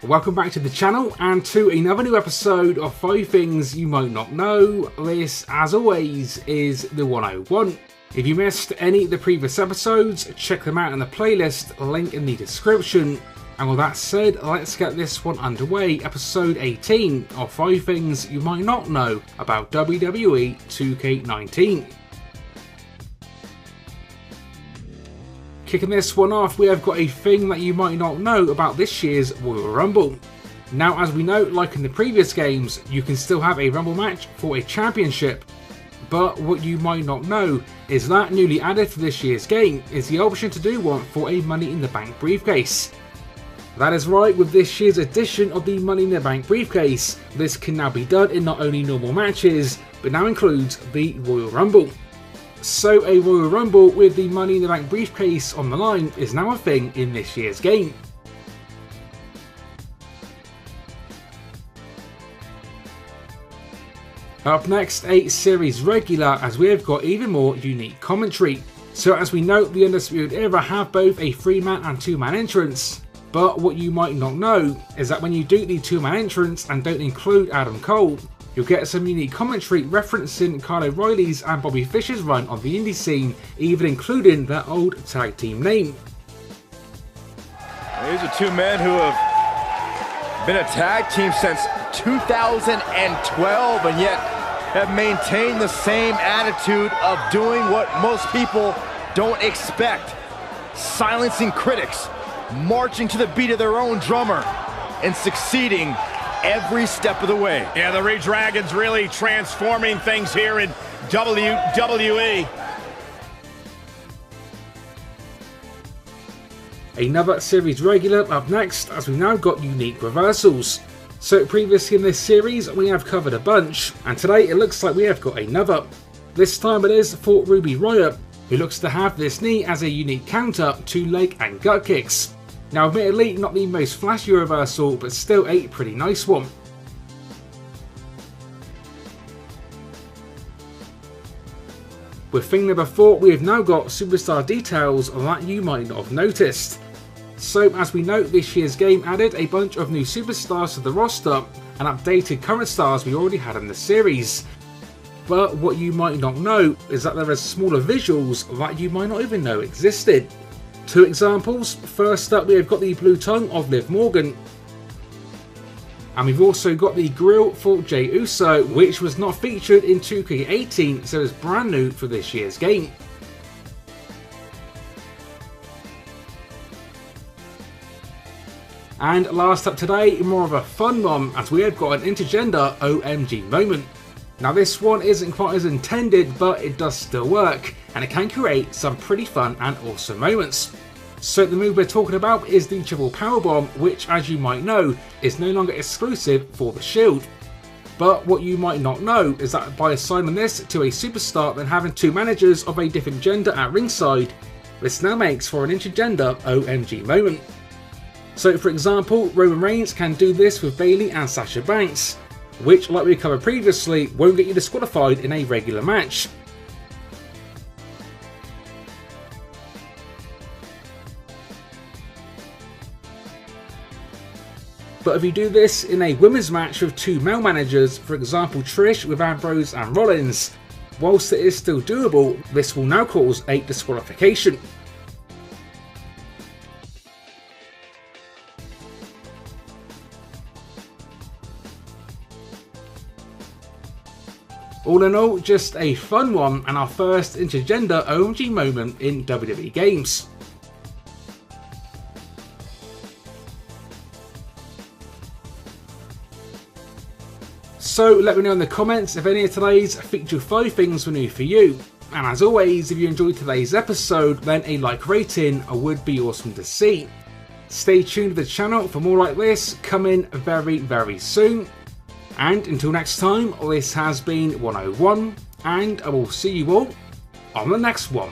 Welcome back to the channel and to another new episode of 5 Things You Might Not Know. This, as always, is the 101. If you missed any of the previous episodes, check them out in the playlist, link in the description. And with that said, let's get this one underway. Episode 18 of 5 Things You Might Not Know about WWE 2K19. Kicking this one off, we have got a thing that you might not know about this year's Royal Rumble. Now, as we know, like in the previous games, you can still have a Rumble match for a championship. But what you might not know is that newly added for this year's game is the option to do one for a Money in the Bank briefcase. That is right, with this year's edition of the Money in the Bank briefcase, this can now be done in not only normal matches, but now includes the Royal Rumble. So a Royal Rumble with the Money in the Bank briefcase on the line is now a thing in this year's game. Up next, a series regular, as we have got even more unique commentary. So as we know, the Undisputed Era have both a 3-man and 2-man entrance. But what you might not know is that when you do the 2-man entrance and don't include Adam Cole, you'll get some unique commentary referencing Kyle O'Reilly's and Bobby Fischer's run on the indie scene, even including their old tag team name. These are two men who have been a tag team since 2012 and yet have maintained the same attitude of doing what most people don't expect. Silencing critics, marching to the beat of their own drummer, and succeeding every step of the way. Yeah, the Re-Dragons really transforming things here in WWE. Another series regular up next, as we've now got unique reversals. So previously in this series we have covered a bunch, and today it looks like we have got another. This time it is for Ruby Riott, who looks to have this knee as a unique counter to leg and gut kicks. Now admittedly not the most flashy reversal, but still a pretty nice one. With thing number 4, we have now got superstar details that you might not have noticed. So as we know, this year's game added a bunch of new superstars to the roster and updated current stars we already had in the series. But what you might not know is that there are smaller visuals that you might not even know existed. 2 examples. First up, we have got the blue tongue of Liv Morgan. And we've also got the grill for Jey Uso, which was not featured in 2K18, so it's brand new for this year's game. And last up today, more of a fun one, as we have got an intergender OMG moment. Now this one isn't quite as intended, but it does still work, and it can create some pretty fun and awesome moments. So the move we're talking about is the triple powerbomb, which as you might know, is no longer exclusive for the Shield. But what you might not know is that by assigning this to a superstar then having 2 managers of a different gender at ringside, this now makes for an intergender OMG moment. So for example, Roman Reigns can do this with Bayley and Sasha Banks, which, like we covered previously, won't get you disqualified in a regular match. But if you do this in a women's match with 2 male managers, for example Trish with Ambrose and Rollins, whilst it is still doable, this will now cause a disqualification. All in all, just a fun one and our first intergender OMG moment in WWE games. So let me know in the comments if any of today's featured 5 things were new for you. And as always, if you enjoyed today's episode, then a like rating would be awesome to see. Stay tuned to the channel for more like this, coming very, very soon. And until next time, this has been 101, and I will see you all on the next one.